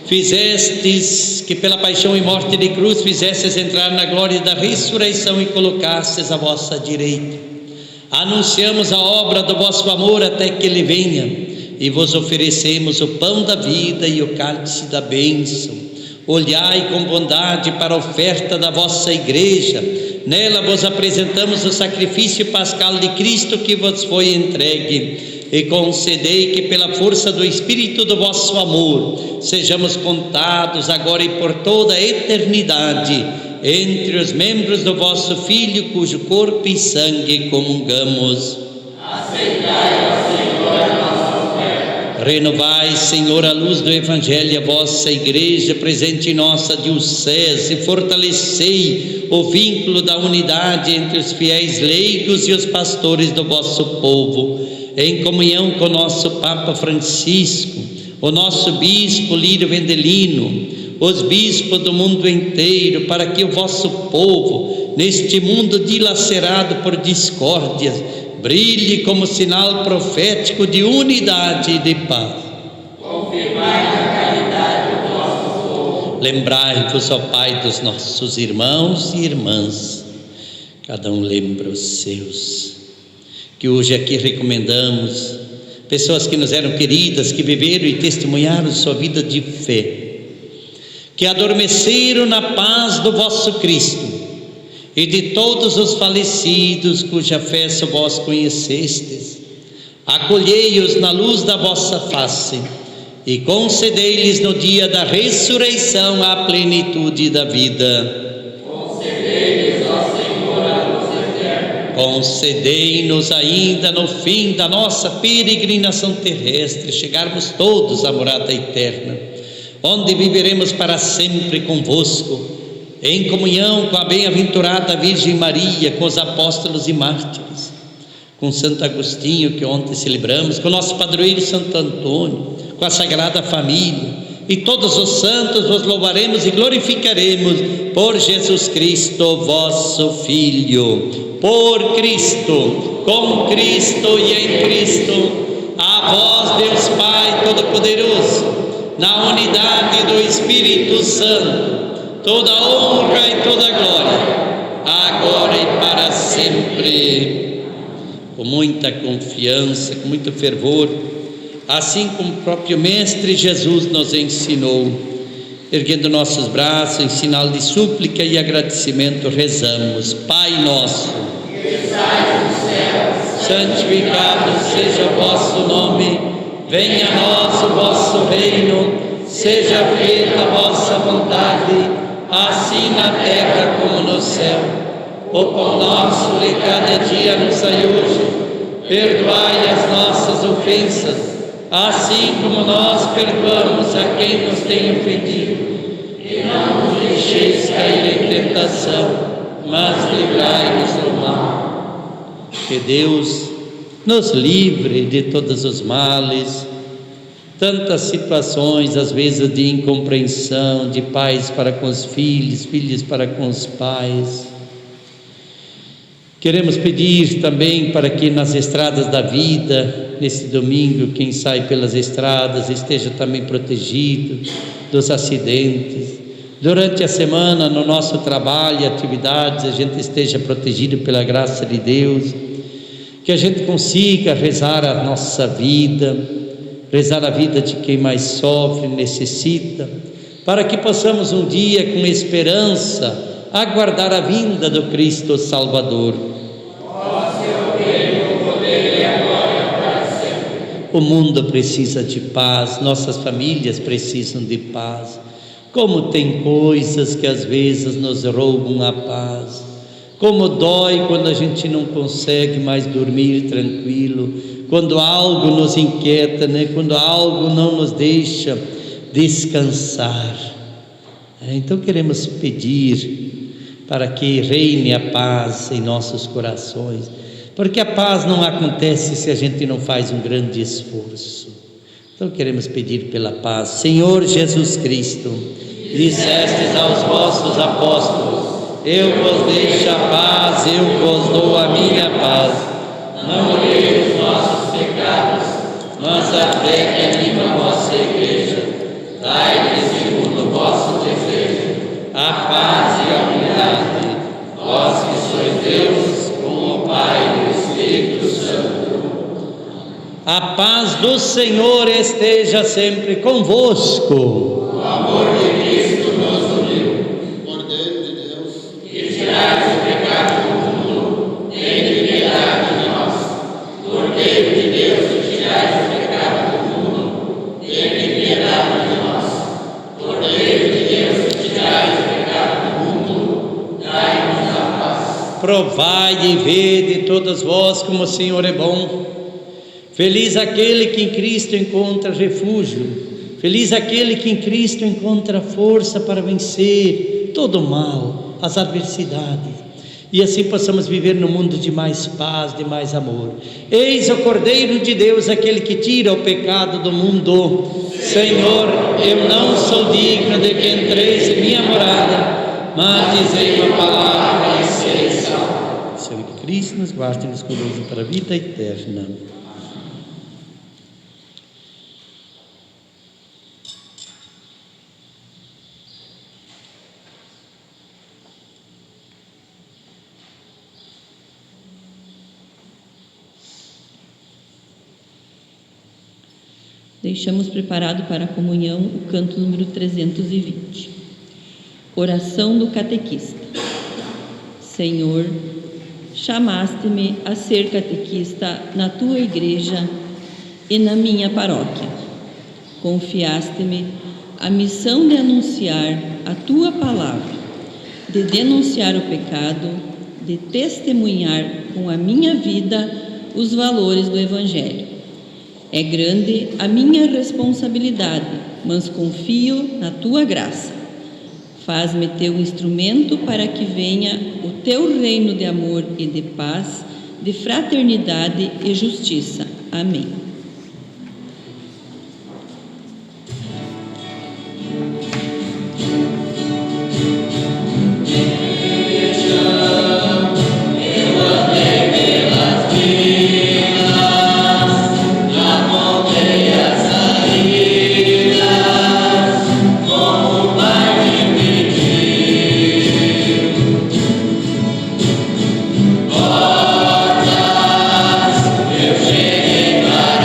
Fizestes que pela paixão e morte de cruz fizestes entrar na glória da ressurreição e colocastes à vossa direita. Anunciamos a obra do vosso amor até que Ele venha, e vos oferecemos o pão da vida e o cálice da bênção. Olhai com bondade para a oferta da vossa igreja, nela vos apresentamos o sacrifício pascal de Cristo que vos foi entregue, e concedei que pela força do Espírito do vosso amor, sejamos contados agora e por toda a eternidade, entre os membros do vosso Filho, cujo corpo e sangue comungamos. aceitai, ó Senhor, a nossa oferta. Renovai, Senhor, a luz do Evangelho, a vossa igreja presente em nossa diocese, e fortalecei o vínculo da unidade entre os fiéis leigos e os pastores do vosso povo, em comunhão com o nosso Papa Francisco, o nosso Bispo Lírio Vendelino, os bispos do mundo inteiro, para que o vosso povo, neste mundo dilacerado por discórdias, brilhe como sinal profético de unidade e de paz. Confirmai a caridade do vosso povo. Lembrai-vos, ó Pai, dos nossos irmãos e irmãs, cada um lembra os seus, que hoje aqui recomendamos, pessoas que nos eram queridas, que viveram e testemunharam sua vida de fé, que adormeceram na paz do vosso Cristo, e de todos os falecidos cuja fé só vós conhecestes. Acolhei-os na luz da vossa face e concedei-lhes no dia da ressurreição a plenitude da vida. Concedei-lhes, ó Senhor, a luz eterna. Concedei-nos ainda no fim da nossa peregrinação terrestre chegarmos todos à morada eterna, onde viveremos para sempre convosco, em comunhão com a bem-aventurada Virgem Maria, com os apóstolos e mártires, com Santo Agostinho, que ontem celebramos, com o nosso padroeiro Santo Antônio, com a Sagrada Família, e todos os santos vos louvaremos e glorificaremos por Jesus Cristo, vosso Filho. Por Cristo, com Cristo e em Cristo, a vós, Deus Pai Todo-Poderoso, na unidade do Espírito Santo, toda honra e toda glória, agora e para sempre. Com muita confiança, com muito fervor, assim como o próprio Mestre Jesus nos ensinou, erguendo nossos braços em sinal de súplica e agradecimento, rezamos: Pai nosso, Que estais nos céus, santificado seja o vosso nome. Venha a nós o vosso reino, seja feita a vossa vontade, assim na terra como no céu. O pão nosso de cada dia nos dai hoje, perdoai as nossas ofensas, assim como nós perdoamos a quem nos tem ofendido. e não nos deixeis cair em tentação, mas livrai-nos do mal. Que Deus nos livre de todos os males, tantas situações, às vezes de incompreensão, de pais para com os filhos, filhos para com os pais. Queremos pedir também para que nas estradas da vida, nesse domingo, quem sai pelas estradas esteja também protegido dos acidentes. Durante a semana, no nosso trabalho e atividades, a gente esteja protegido pela graça de Deus, que a gente consiga rezar a nossa vida, rezar a vida de quem mais sofre, necessita, para que possamos um dia, com esperança, aguardar a vinda do Cristo Salvador. O mundo precisa de paz, nossas famílias precisam de paz. Como tem coisas que às vezes nos roubam a paz. Como dói quando a gente não consegue mais dormir tranquilo, quando algo nos inquieta, né? Quando algo não nos deixa descansar. Então queremos pedir para que reine a paz em nossos corações, porque a paz não acontece se a gente não faz um grande esforço. Então queremos pedir pela paz. Senhor Jesus Cristo, dissestes aos vossos apóstolos: eu vos deixo a paz, eu vos dou a minha paz. Não olheis os nossos pecados, mas a fé que anima a vossa igreja. Dai-lhes segundo o vosso desejo a paz e a unidade, vós que sois Deus, com o Pai e o Espírito Santo. A paz do Senhor esteja sempre convosco. O amor de Cristo nos uniu. Cordeiro de Deus, que tirais o pecado do mundo, tenha piedade de nós. Cordeiro de Deus, que tirais o pecado do mundo, tenha piedade de nós. Cordeiro de Deus, que tirais o pecado do mundo, dai-nos a paz. Provai e vede todos vós como o Senhor é bom. Feliz aquele que em Cristo encontra refúgio. Feliz aquele que em Cristo encontra força para vencer todo o mal, as adversidades. E assim possamos viver no mundo de mais paz, de mais amor. Eis o Cordeiro de Deus, aquele que tira o pecado do mundo. Senhor, eu não sou digno de que entreis em minha morada, mas dizei uma palavra e serei salvo. Senhor de Cristo, nos guarde e nos conduz para a vida eterna. Deixamos preparado para a comunhão o canto número 320. Oração do catequista. Senhor, chamaste-me a ser catequista na tua igreja e na minha paróquia. Confiaste-me a missão de anunciar a tua palavra, de denunciar o pecado, de testemunhar com a minha vida os valores do Evangelho. É grande a minha responsabilidade, mas confio na tua graça. Faz-me teu instrumento para que venha o teu reino de amor e de paz, de fraternidade e justiça. Amém. Portas, eu cheguei para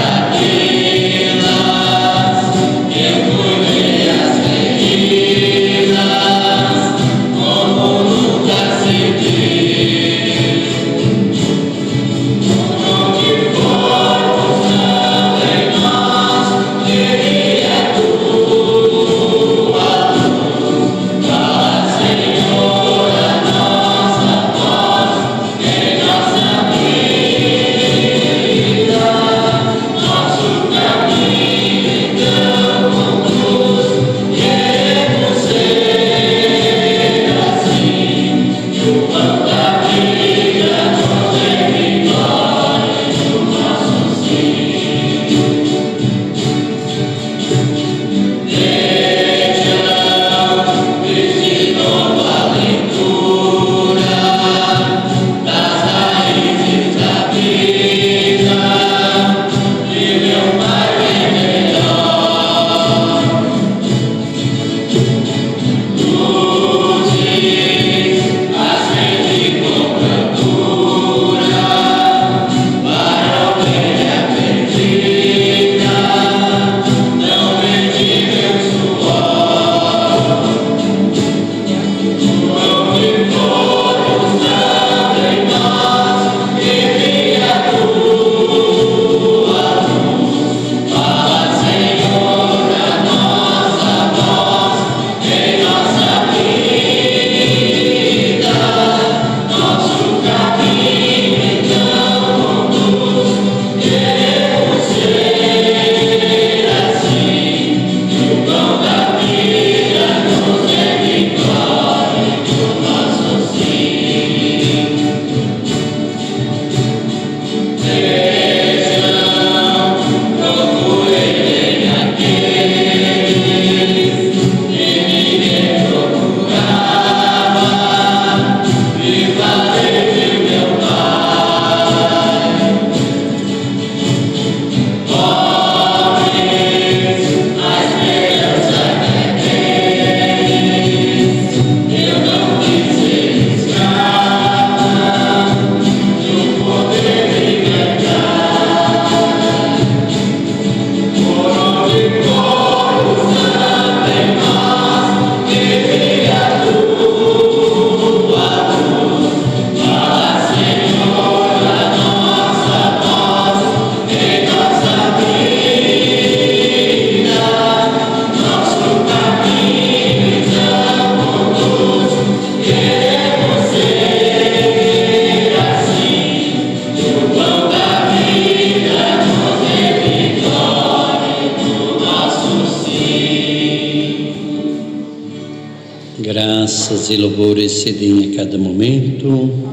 Graças e louvores se deem a cada momento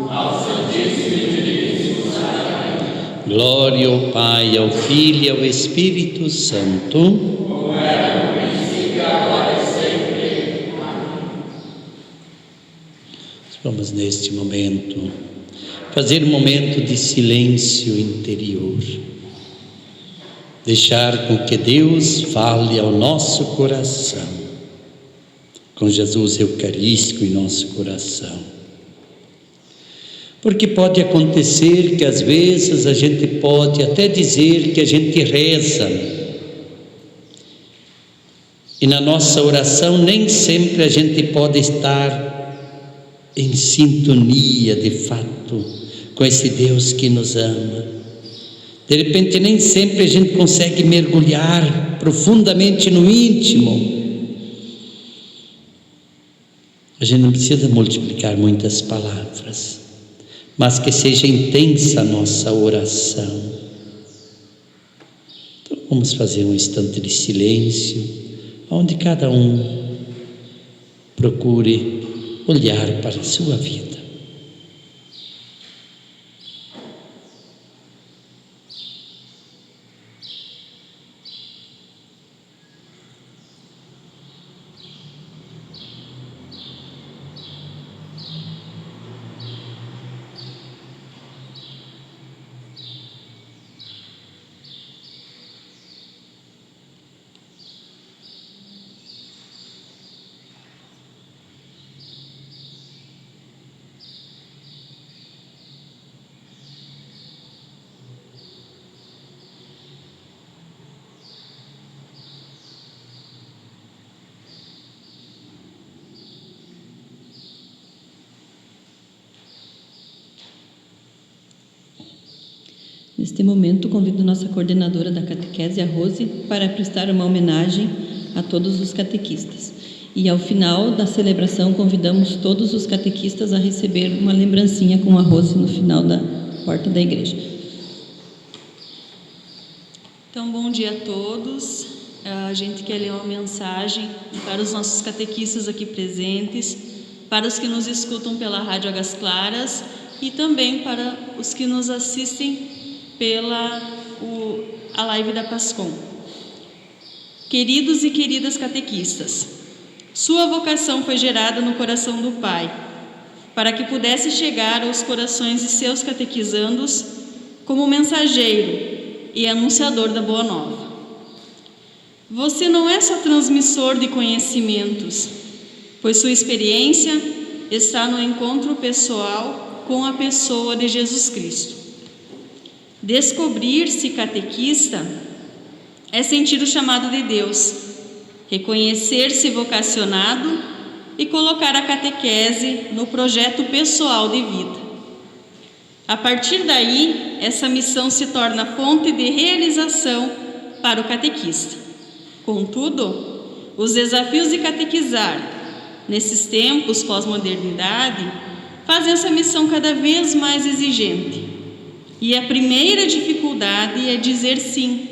ao Santíssimo e Diviníssimo Sacramento. Glória ao Pai, ao Filho e ao Espírito Santo, como era no princípio, agora e sempre. Amém. Vamos neste momento fazer um momento de silêncio interior, deixar com que Deus fale ao nosso coração, com Jesus Eucarístico em nosso coração. Porque pode acontecer que às vezes a gente pode até dizer que a gente reza, e na nossa oração nem sempre a gente pode estar em sintonia de fato com esse Deus que nos ama. De repente nem sempre a gente consegue mergulhar profundamente no íntimo. A gente não precisa multiplicar muitas palavras, mas que seja intensa a nossa oração. Então vamos fazer um instante de silêncio, onde cada um procure olhar para a sua vida. Neste momento, convido nossa coordenadora da catequese, a Rose, para prestar uma homenagem a todos os catequistas. E ao final da celebração, convidamos todos os catequistas a receber uma lembrancinha com a Rose no final da porta da igreja. Então, bom dia a todos. A gente quer ler uma mensagem para os nossos catequistas aqui presentes, para os que nos escutam pela Rádio Águas Claras e também para os que nos assistem pela a live da Pascom. Queridos e queridas catequistas, sua vocação foi gerada no coração do Pai, para que pudesse chegar aos corações de seus catequizandos como mensageiro e anunciador da Boa Nova. Você não é só transmissor de conhecimentos, pois sua experiência está no encontro pessoal com a pessoa de Jesus Cristo. Descobrir-se catequista é sentir o chamado de Deus, reconhecer-se vocacionado e colocar a catequese no projeto pessoal de vida. A partir daí, essa missão se torna fonte de realização para o catequista. Contudo, os desafios de catequizar, nesses tempos pós-modernidade, fazem essa missão cada vez mais exigente. E a primeira dificuldade é dizer sim.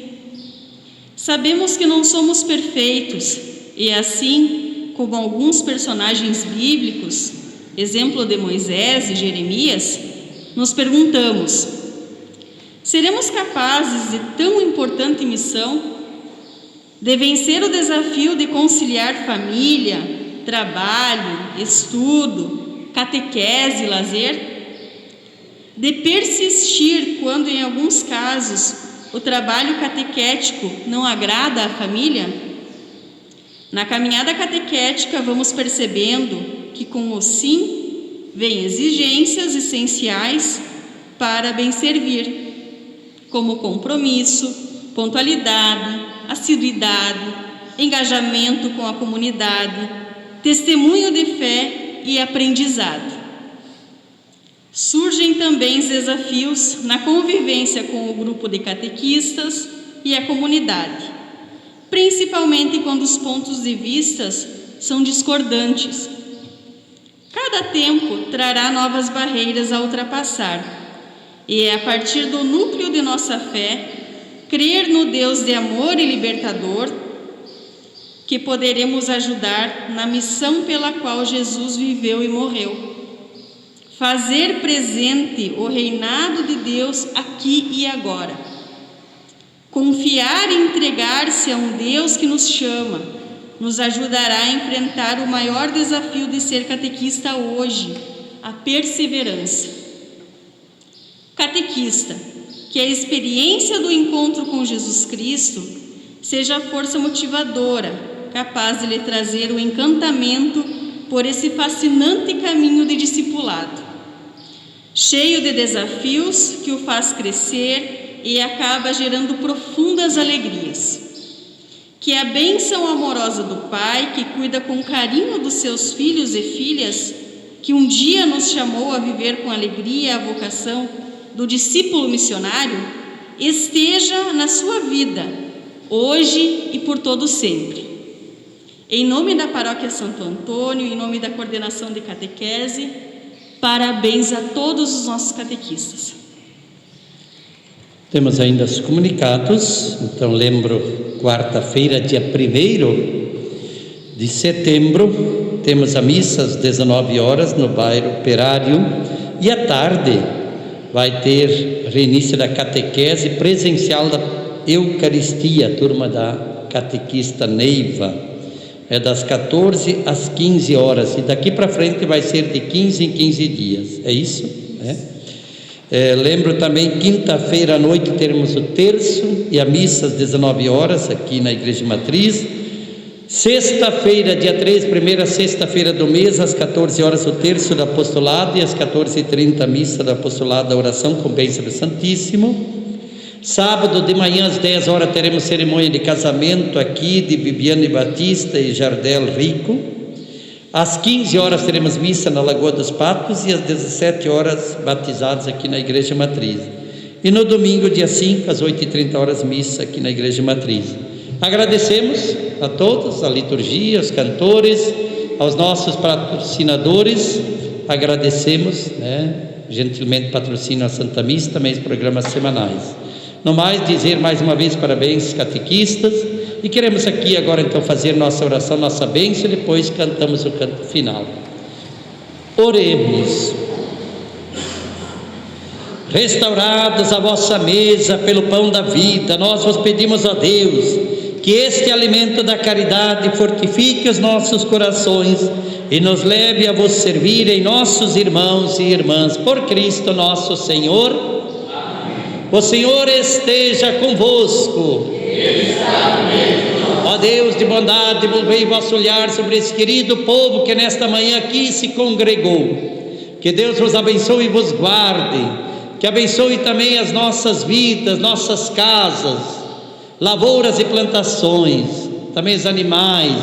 Sabemos que não somos perfeitos e assim como alguns personagens bíblicos, exemplo de Moisés e Jeremias, nos perguntamos: seremos capazes de tão importante missão? De vencer o desafio de conciliar família, trabalho, estudo, catequese e lazer? De persistir quando, em alguns casos, o trabalho catequético não agrada à família? Na caminhada catequética, vamos percebendo que com o sim, vêm exigências essenciais para bem servir, como compromisso, pontualidade, assiduidade, engajamento com a comunidade, testemunho de fé e aprendizado. Surgem também os desafios na convivência com o grupo de catequistas e a comunidade, principalmente quando os pontos de vista são discordantes. Cada tempo trará novas barreiras a ultrapassar, e é a partir do núcleo de nossa fé, crer no Deus de amor e libertador, que poderemos ajudar na missão pela qual Jesus viveu e morreu. Fazer presente o reinado de Deus aqui e agora. Confiar e entregar-se a um Deus que nos chama, nos ajudará a enfrentar o maior desafio de ser catequista hoje, a perseverança. Catequista, que a experiência do encontro com Jesus Cristo seja a força motivadora, capaz de lhe trazer o encantamento por esse fascinante caminho de discipulado, cheio de desafios que o faz crescer e acaba gerando profundas alegrias. Que a bênção amorosa do Pai, que cuida com carinho dos seus filhos e filhas, que um dia nos chamou a viver com alegria a vocação do discípulo missionário, esteja na sua vida, hoje e por todo sempre. Em nome da Paróquia Santo Antônio, em nome da Coordenação de Catequese, parabéns a todos os nossos catequistas. Temos ainda os comunicados. Então lembro, quarta-feira, dia 1º de setembro, temos a missa às 19 horas no bairro Operário, e à tarde vai ter reinício da catequese presencial da Eucaristia, turma da catequista Neiva. É das 14 às 15 horas, e daqui para frente vai ser de 15 em 15 dias, é isso? Lembro também, quinta-feira à noite teremos o terço e a missa às 19 horas, aqui na Igreja Matriz. Sexta-feira, dia 3, primeira sexta-feira do mês, às 14 horas o terço do apostolado, e às 14h30 a missa do apostolado da oração com bênção do Santíssimo. Sábado de manhã às 10 horas teremos cerimônia de casamento aqui de Bibiane Batista e Jardel Rico. Às 15 horas teremos missa na Lagoa dos Patos, e às 17 horas batizados aqui na Igreja Matriz. E no domingo, dia 5, às 8h30 horas, missa aqui na Igreja Matriz. Agradecemos a todos, a liturgia, os cantores, aos nossos patrocinadores. Agradecemos, gentilmente patrocinam a Santa Missa, também os programas semanais. No mais, dizer mais uma vez parabéns, catequistas, e queremos aqui agora então fazer nossa oração, nossa bênção, e depois cantamos o canto final. Oremos. Restaurados a vossa mesa pelo pão da vida, nós vos pedimos, ó Deus, que este alimento da caridade fortifique os nossos corações e nos leve a vos servir em nossos irmãos e irmãs, por Cristo nosso Senhor. Amém. O Senhor esteja convosco. Ele está no meio. Ó Deus de bondade, volvei vosso olhar sobre esse querido povo que nesta manhã aqui se congregou. Que Deus vos abençoe e vos guarde, que abençoe também as nossas vidas, nossas casas, lavouras e plantações, também os animais.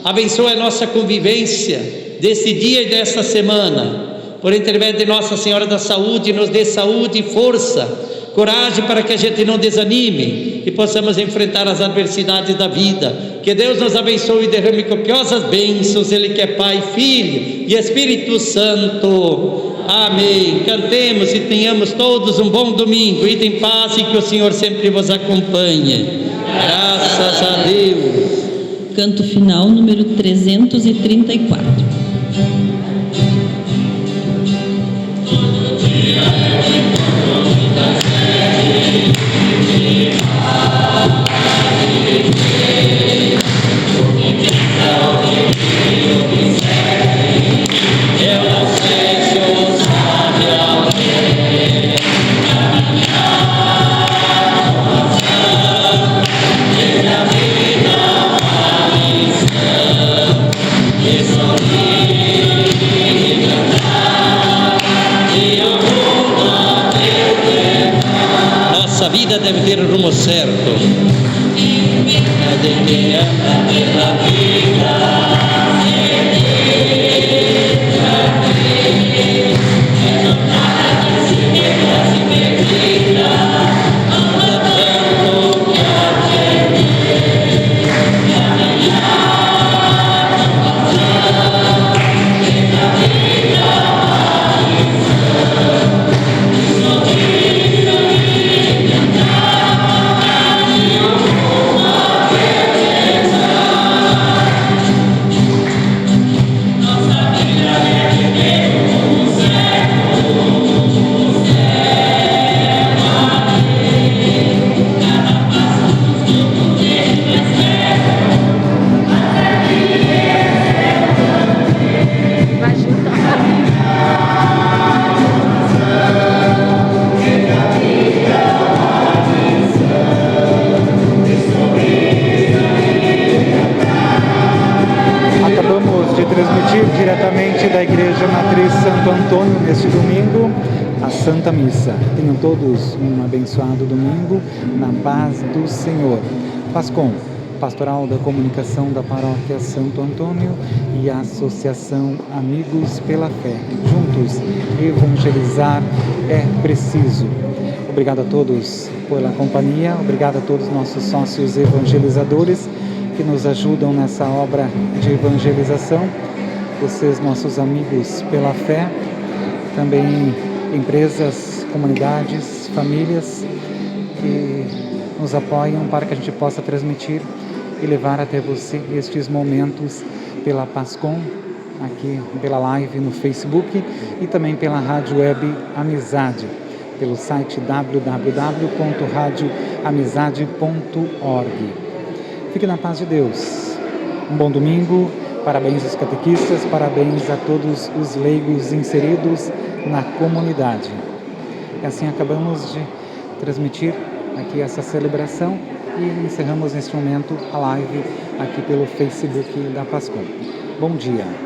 Abençoe a nossa convivência desse dia e dessa semana, por intermédio de Nossa Senhora da Saúde, nos dê saúde e força, coragem para que a gente não desanime e possamos enfrentar as adversidades da vida. Que Deus nos abençoe e derrame copiosas bênçãos, Ele que é Pai, Filho e Espírito Santo. Amém. Cantemos e tenhamos todos um bom domingo. Ide em paz e que o Senhor sempre vos acompanhe. Graças a Deus. Canto final número 334. Nossa vida deve ter o rumo certo. De quem anda pela vida. transmitir diretamente da Igreja Matriz Santo Antônio neste domingo a Santa Missa. Tenham todos um abençoado domingo na paz do Senhor. PASCOM, Pastoral da Comunicação da Paróquia Santo Antônio e a Associação Amigos pela Fé. Juntos, evangelizar é preciso. Obrigado a todos pela companhia, obrigado a todos os nossos sócios evangelizadores que nos ajudam nessa obra de evangelização, vocês, nossos amigos pela fé, também empresas, comunidades, famílias que nos apoiam para que a gente possa transmitir e levar até você estes momentos pela PASCOM, aqui pela live no Facebook e também pela Rádio Web Amizade, pelo site www.radioamizade.org. Fique na paz de Deus. Um bom domingo, parabéns aos catequistas, parabéns a todos os leigos inseridos na comunidade. E assim acabamos de transmitir aqui essa celebração e encerramos neste momento a live aqui pelo Facebook da PASCOM. Bom dia.